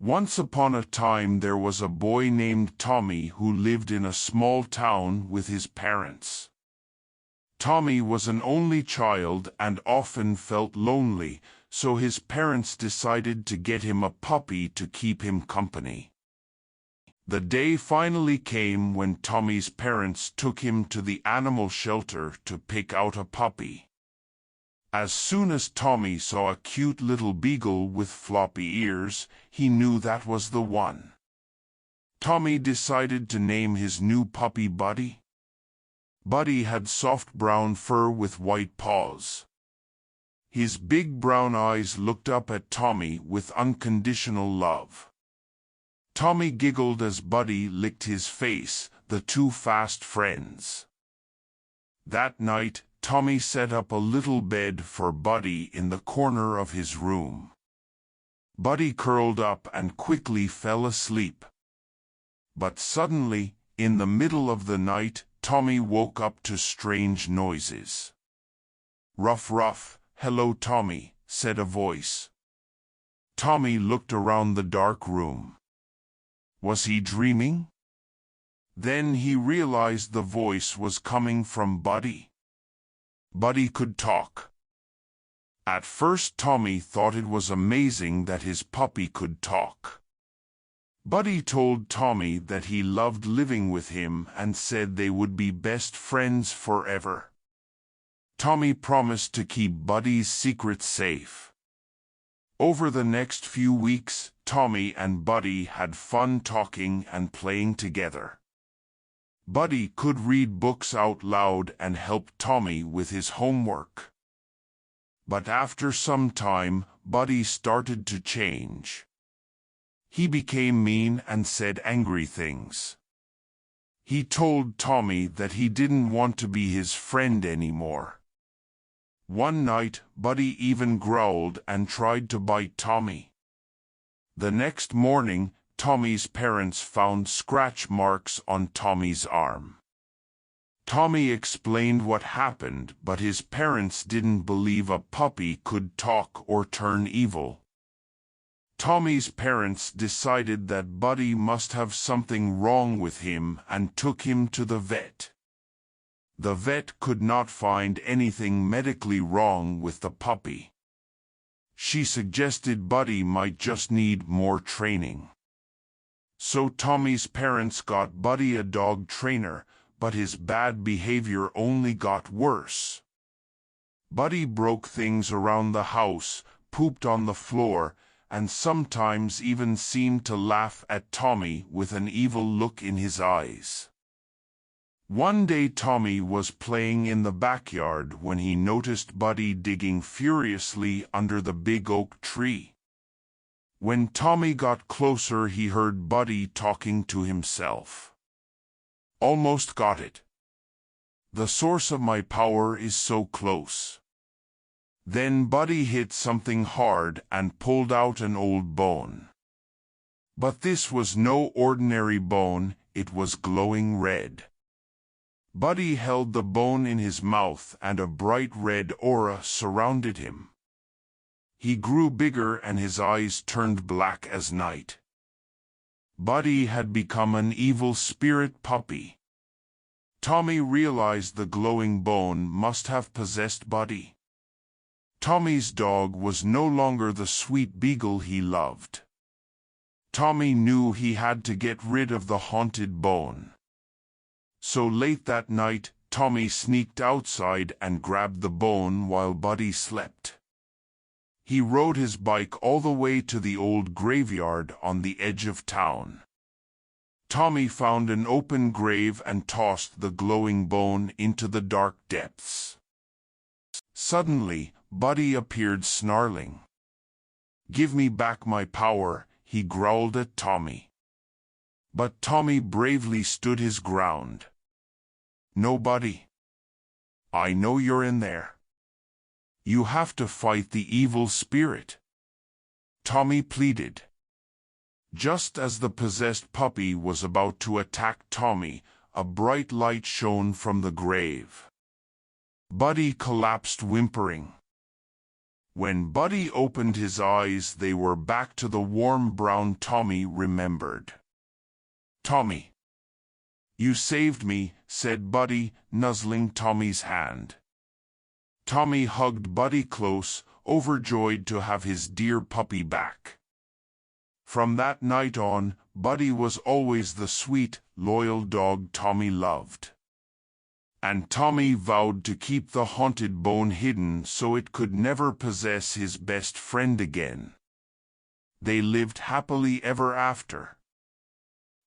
Once upon a time there was a boy named Tommy who lived in a small town with his parents. Tommy was an only child and often felt lonely, so his parents decided to get him a puppy to keep him company. The day finally came when Tommy's parents took him to the animal shelter to pick out a puppy. As soon as Tommy saw a cute little beagle with floppy ears, he knew that was the one. Tommy decided to name his new puppy Buddy. Buddy had soft brown fur with white paws. His big brown eyes looked up at Tommy with unconditional love. Tommy giggled as Buddy licked his face, the two fast friends. That night, Tommy set up a little bed for Buddy in the corner of his room. Buddy curled up and quickly fell asleep. But suddenly, in the middle of the night, Tommy woke up to strange noises. "Ruff, ruff, hello Tommy," said a voice. Tommy looked around the dark room. Was he dreaming? Then he realized the voice was coming from Buddy. Buddy could talk. At first Tommy thought it was amazing that his puppy could talk. Buddy told Tommy that he loved living with him and said they would be best friends forever. Tommy promised to keep Buddy's secret safe. Over the next few weeks, Tommy and Buddy had fun talking and playing together. Buddy could read books out loud and help Tommy with his homework. But after some time, Buddy started to change. He became mean and said angry things. He told Tommy that he didn't want to be his friend anymore. One night, Buddy even growled and tried to bite Tommy. The next morning, Tommy's parents found scratch marks on Tommy's arm. Tommy explained what happened, but his parents didn't believe a puppy could talk or turn evil. Tommy's parents decided that Buddy must have something wrong with him and took him to the vet. The vet could not find anything medically wrong with the puppy. She suggested Buddy might just need more training. So Tommy's parents got Buddy a dog trainer, but his bad behavior only got worse. Buddy broke things around the house, pooped on the floor, and sometimes even seemed to laugh at Tommy with an evil look in his eyes. One day Tommy was playing in the backyard when he noticed Buddy digging furiously under the big oak tree. When Tommy got closer, he heard Buddy talking to himself. "Almost got it. The source of my power is so close." Then Buddy hit something hard and pulled out an old bone. But this was no ordinary bone, it was glowing red. Buddy held the bone in his mouth and a bright red aura surrounded him. He grew bigger and his eyes turned black as night. Buddy had become an evil spirit puppy. Tommy realized the glowing bone must have possessed Buddy. Tommy's dog was no longer the sweet beagle he loved. Tommy knew he had to get rid of the haunted bone. So late that night, Tommy sneaked outside and grabbed the bone while Buddy slept. He rode his bike all the way to the old graveyard on the edge of town. Tommy found an open grave and tossed the glowing bone into the dark depths. Suddenly, Buddy appeared snarling. "Give me back my power," he growled at Tommy. But Tommy bravely stood his ground. "No, Buddy. I know you're in there. You have to fight the evil spirit," Tommy pleaded. Just as the possessed puppy was about to attack Tommy, a bright light shone from the grave. Buddy collapsed whimpering. When Buddy opened his eyes, they were back to the warm brown Tommy remembered. "Tommy, you saved me," said Buddy, nuzzling Tommy's hand. Tommy hugged Buddy close, overjoyed to have his dear puppy back. From that night on, Buddy was always the sweet, loyal dog Tommy loved. And Tommy vowed to keep the haunted bone hidden so it could never possess his best friend again. They lived happily ever after.